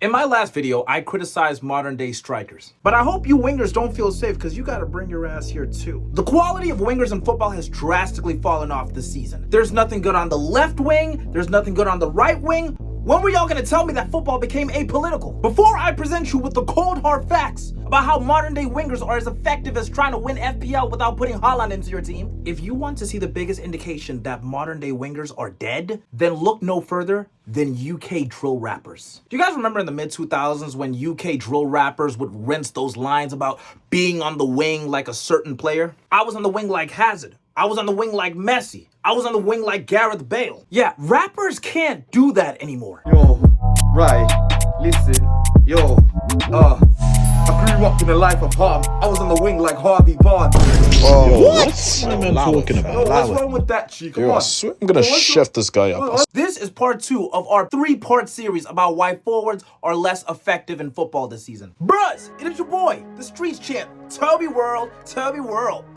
In my last video, I criticized modern day strikers. But I hope you wingers don't feel safe because you gotta bring your ass here too. The quality of wingers in football has drastically fallen off this season. There's nothing good on the left wing, there's nothing good on the right wing. When were y'all gonna tell me that football became apolitical? Before I present you with the cold hard facts about how modern day wingers are as effective as trying to win FPL without putting Haaland into your team, if you want to see the biggest indication that modern day wingers are dead, then look no further than UK drill rappers. Do you guys remember in the mid-2000s when UK drill rappers would rinse those lines about being on the wing like a certain player? I was on the wing like Hazard. I was on the wing like Messi. I was on the wing like Gareth Bale. Yeah, rappers can't do that anymore. Yo, right, listen, yo, I grew up in a life of harm. I was on the wing like Harvey Barnes. Oh, what? What are you talking about? Yo, what's wrong with that, Chico? Yo, I swear I'm gonna chef this guy up. This is part 2 of our 3-part series about why forwards are less effective in football this season. Bruhs, it is your boy, the streets champ, Toby World,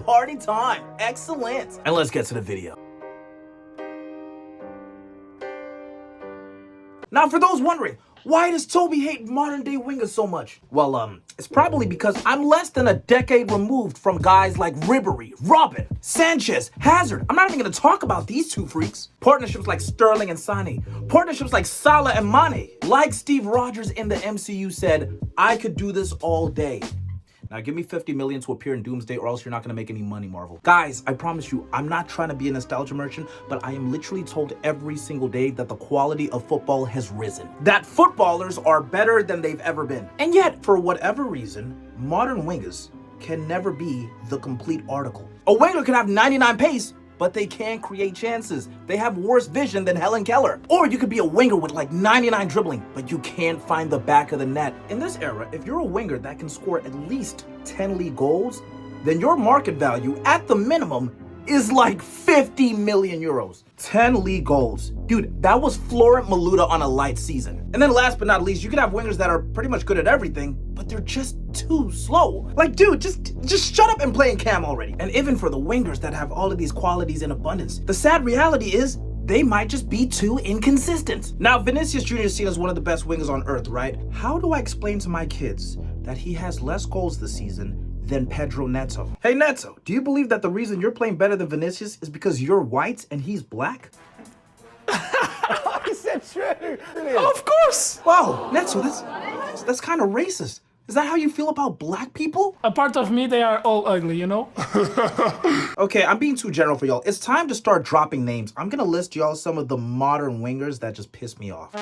party time, excellent. And let's get to the video. Now, for those wondering, why does Toby hate modern day wingers so much? Well, it's probably because I'm less than a decade removed from guys like Ribery, Robin, Sanchez, Hazard. I'm not even gonna talk about these two freaks. Partnerships like Sterling and Sané. Partnerships like Salah and Mane. Like Steve Rogers in the MCU said, I could do this all day. Now give me 50 million to appear in Doomsday or else you're not gonna make any money, Marvel. Guys, I promise you, I'm not trying to be a nostalgia merchant, but I am literally told every single day that the quality of football has risen. That footballers are better than they've ever been. And yet, for whatever reason, modern wingers can never be the complete article. A winger can have 99 pace, but they can't create chances. They have worse vision than Helen Keller. Or you could be a winger with like 99 dribbling, but you can't find the back of the net. In this era, if you're a winger that can score at least 10 league goals, then your market value at the minimum is like 50 million euros. 10 league goals. Dude, that was Florent Maluda on a light season. And then last but not least, you can have wingers that are pretty much good at everything, but they're just too slow. Like, dude, just shut up and play in cam already. And even for the wingers that have all of these qualities in abundance, the sad reality is they might just be too inconsistent. Now, Vinicius Jr. is seen as one of the best wingers on earth, right? How do I explain to my kids that he has less goals this season than Pedro Neto? Hey Neto, do you believe that the reason you're playing better than Vinicius is because you're white and he's black? Is that true? Brilliant. Of course! Wow, Neto, that's kind of racist. Is that how you feel about black people? A part of me, they are all ugly, you know? Okay, I'm being too general for y'all. It's time to start dropping names. I'm gonna list y'all some of the modern wingers that just piss me off.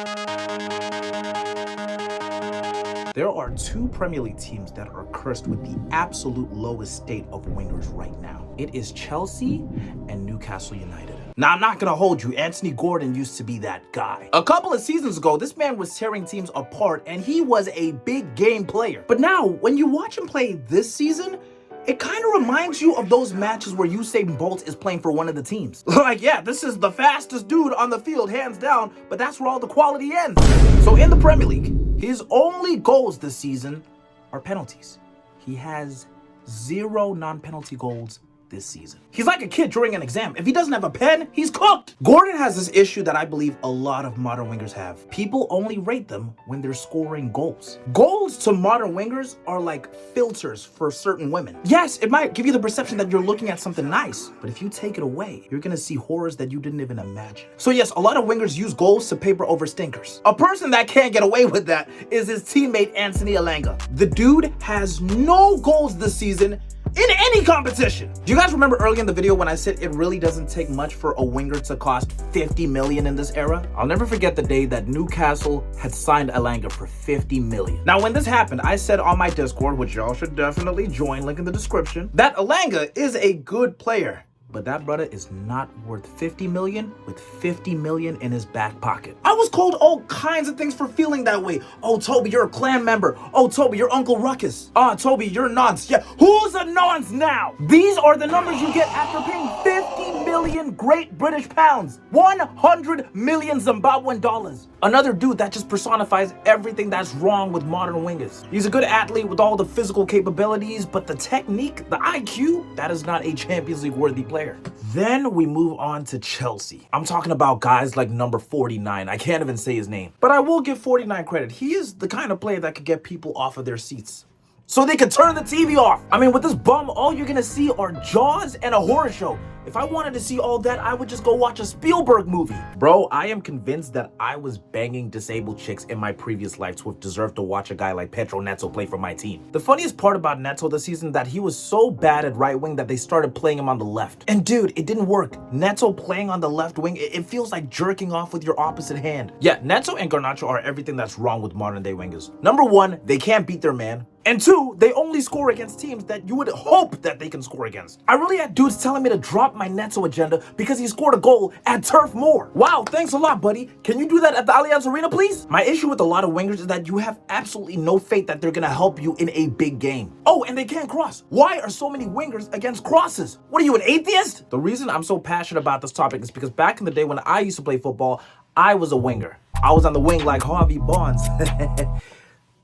There are 2 Premier League teams that are cursed with the absolute lowest state of wingers right now. It is Chelsea and Newcastle United. Now, I'm not gonna hold you. Anthony Gordon used to be that guy. A couple of seasons ago, this man was tearing teams apart and he was a big game player. But now, when you watch him play this season, it kind of reminds you of those matches where Usain Bolt is playing for one of the teams. Like, yeah, this is the fastest dude on the field, hands down, but that's where all the quality ends. So in the Premier League, his only goals this season are penalties. He has 0 non-penalty goals this season. He's like a kid during an exam. If he doesn't have a pen, he's cooked. Gordon has this issue that I believe a lot of modern wingers have. People only rate them when they're scoring goals. Goals to modern wingers are like filters for certain women. Yes, it might give you the perception that you're looking at something nice, but if you take it away, you're gonna see horrors that you didn't even imagine. So yes, a lot of wingers use goals to paper over stinkers. A person that can't get away with that is his teammate Anthony Elanga. The dude has no goals this season in any competition. Do you guys remember early in the video when I said it really doesn't take much for a winger to cost 50 million in this era? I'll never forget the day that Newcastle had signed Elanga for 50 million. Now, when this happened, I said on my Discord, which y'all should definitely join, link in the description, that Elanga is a good player. But that brother is not worth 50 million with 50 million in his back pocket. I was called all kinds of things for feeling that way. Oh, Toby, you're a clan member. Oh, Toby, you're Uncle Ruckus. Ah, Toby, you're nonce. Yeah, who's a nonce now? These are the numbers you get after paying 50 million million Great British pounds. 100 million Zimbabwean dollars. Another dude that just personifies everything that's wrong with modern wingers. He's a good athlete with all the physical capabilities, but the technique, the IQ, that is not a Champions League worthy player. Then we move on to Chelsea. I'm talking about guys like number 49. I can't even say his name, but I will give 49 credit. He is the kind of player that could get people off of their seats so they could turn the TV off. I mean, with this bum, all you're gonna see are Jaws and a horror show. If I wanted to see all that, I would just go watch a Spielberg movie. Bro, I am convinced that I was banging disabled chicks in my previous life to have deserved to watch a guy like Pedro Neto play for my team. The funniest part about Neto this season that he was so bad at right wing that they started playing him on the left. And dude, it didn't work. Neto playing on the left wing, it feels like jerking off with your opposite hand. Yeah, Neto and Garnacho are everything that's wrong with modern day wingers. Number one, they can't beat their man. And two, they only score against teams that you would hope that they can score against. I really had dudes telling me to drop my Neto agenda because he scored a goal at Turf Moor. Wow, thanks a lot, buddy. Can you do that at the Allianz Arena, please? My issue with a lot of wingers is that you have absolutely no faith that they're gonna help you in a big game. Oh, and they can't cross. Why are so many wingers against crosses? What are you, an atheist? The reason I'm so passionate about this topic is because back in the day when I used to play football, I was a winger. I was on the wing like Harvey Barnes.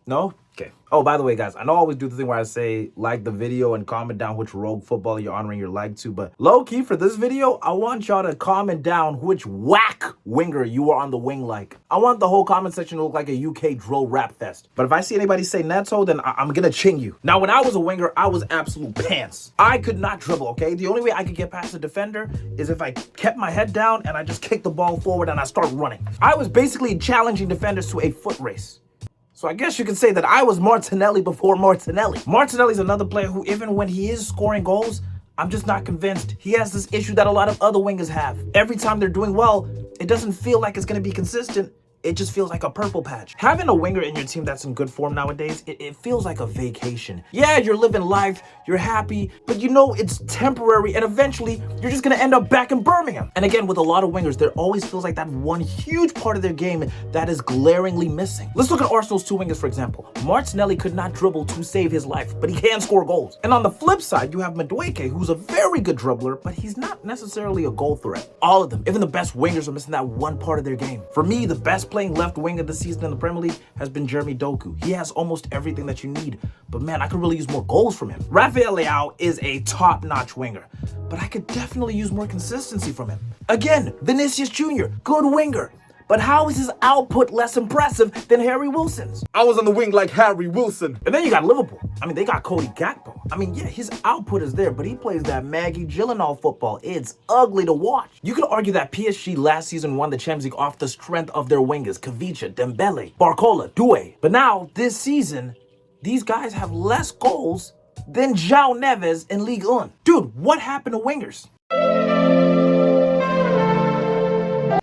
No? Okay. Oh, by the way, guys, I know I always do the thing where I say like the video and comment down which rogue footballer you're honoring your like to, but low-key for this video, I want y'all to comment down which whack winger you are on the wing like. I want the whole comment section to look like a UK drill rap fest. But if I see anybody say Neto, then I'm gonna ching you. Now, when I was a winger, I was absolute pants. I could not dribble, okay? The only way I could get past a defender is if I kept my head down and I just kicked the ball forward and I start running. I was basically challenging defenders to a foot race. So I guess you could say that I was Martinelli before Martinelli. Martinelli's another player who, even when he is scoring goals, I'm just not convinced. He has this issue that a lot of other wingers have. Every time they're doing well, it doesn't feel like it's going to be consistent. It just feels like a purple patch. Having a winger in your team that's in good form nowadays, it feels like a vacation. Yeah, you're living life, you're happy, but you know it's temporary and eventually you're just gonna end up back in Birmingham. And again, with a lot of wingers, there always feels like that one huge part of their game that is glaringly missing. Let's look at Arsenal's two wingers, for example. Martinelli could not dribble to save his life, but he can score goals. And on the flip side, you have Madueke, who's a very good dribbler, but he's not necessarily a goal threat. All of them, even the best wingers, are missing that one part of their game. For me, the best playing left winger this season in the Premier League has been Jeremy Doku. He has almost everything that you need, but man, I could really use more goals from him. Rafael Leao is a top-notch winger, but I could definitely use more consistency from him. Again, Vinicius Jr., good winger, but how is his output less impressive than Harry Wilson's? I was on the wing like Harry Wilson. And then you got Liverpool. I mean, they got Cody Gakpo. I mean, yeah, his output is there, but he plays that Maggie Gyllenhaal football. It's ugly to watch. You could argue that PSG last season won the Champions League off the strength of their wingers, Kavicha, Dembele, Barcola, Doué. But now, this season, these guys have less goals than João Neves in Ligue 1. Dude, what happened to wingers?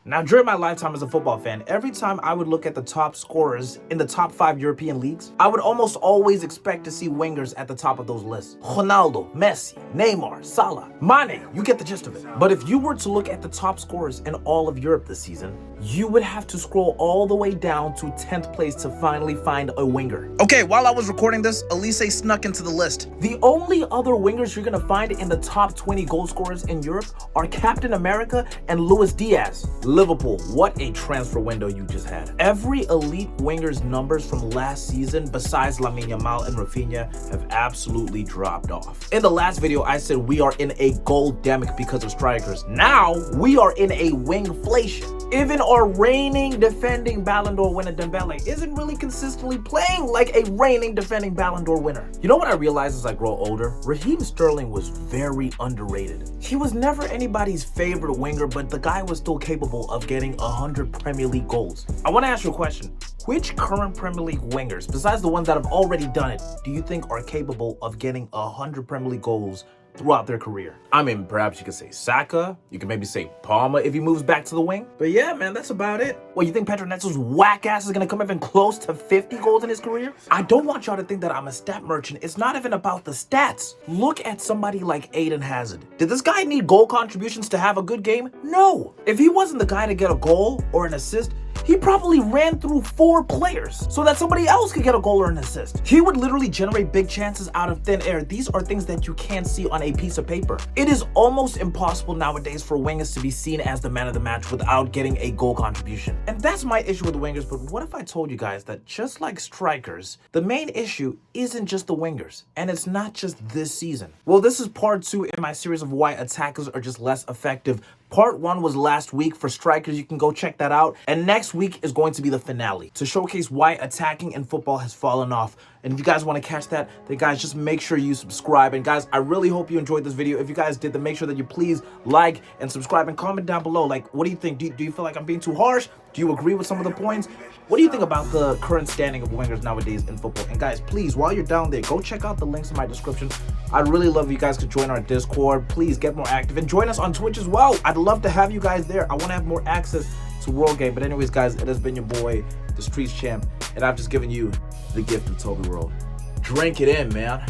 Now, during my lifetime as a football fan, every time I would look at the top scorers in the top 5 European leagues, I would almost always expect to see wingers at the top of those lists. Ronaldo, Messi, Neymar, Salah, Mane, you get the gist of it. But if you were to look at the top scorers in all of Europe this season, you would have to scroll all the way down to 10th place to finally find a winger. Okay, while I was recording this, Elise snuck into the list. The only other wingers you're gonna find in the top 20 goal scorers in Europe are Captain America and Luis Diaz. Liverpool, what a transfer window you just had. Every elite winger's numbers from last season, besides Lamine Yamal and Rafinha, have absolutely dropped off. In the last video, I said we are in a goal-demic because of strikers. Now, we are in a wingflation. Even our reigning defending Ballon d'Or winner Dembele isn't really consistently playing like a reigning defending Ballon d'Or winner. You know what I realized as I grow older? Raheem Sterling was very underrated. He was never anybody's favorite winger, but the guy was still capable of getting 100 Premier League goals. I want to ask you a question. Which current Premier League wingers, besides the ones that have already done it, do you think are capable of getting 100 Premier League goals throughout their career? I mean, perhaps you could say Saka, you could maybe say Palmer if he moves back to the wing. But yeah, man, that's about it. Well, you think Pedro Neto's whack ass is gonna come even close to 50 goals in his career? I don't want y'all to think that I'm a stat merchant. It's not even about the stats. Look at somebody like Eden Hazard. Did this guy need goal contributions to have a good game? No. If he wasn't the guy to get a goal or an assist, He probably ran through 4 players so that somebody else could get a goal or an assist. He would literally generate big chances out of thin air. These are things that you can't see on a piece of paper. It is almost impossible nowadays for wingers to be seen as the man of the match without getting a goal contribution. And that's my issue with the wingers. But what if I told you guys that just like strikers, the main issue isn't just the wingers, and it's not just this season? Well, this is part 2 in my series of why attackers are just less effective. Part 1 was last week for strikers. You can go check that out. And next week is going to be the finale to showcase why attacking in football has fallen off. And if you guys want to catch that, then guys, just make sure you subscribe. And guys, I really hope you enjoyed this video. If you guys did, then make sure that you please like and subscribe and comment down below. Like, what do you think? Do you feel like I'm being too harsh? Do you agree with some of the points? What do you think about the current standing of wingers nowadays in football? And guys, please, while you're down there, go check out the links in my description. I'd really love if you guys could join our Discord. Please get more active and join us on Twitch as well. I'd love to have you guys there. I want to have more access to World Game. But anyways, guys, it has been your boy, the Streets Champ, and I've just given you the gift of Toby World. Drink it in, man.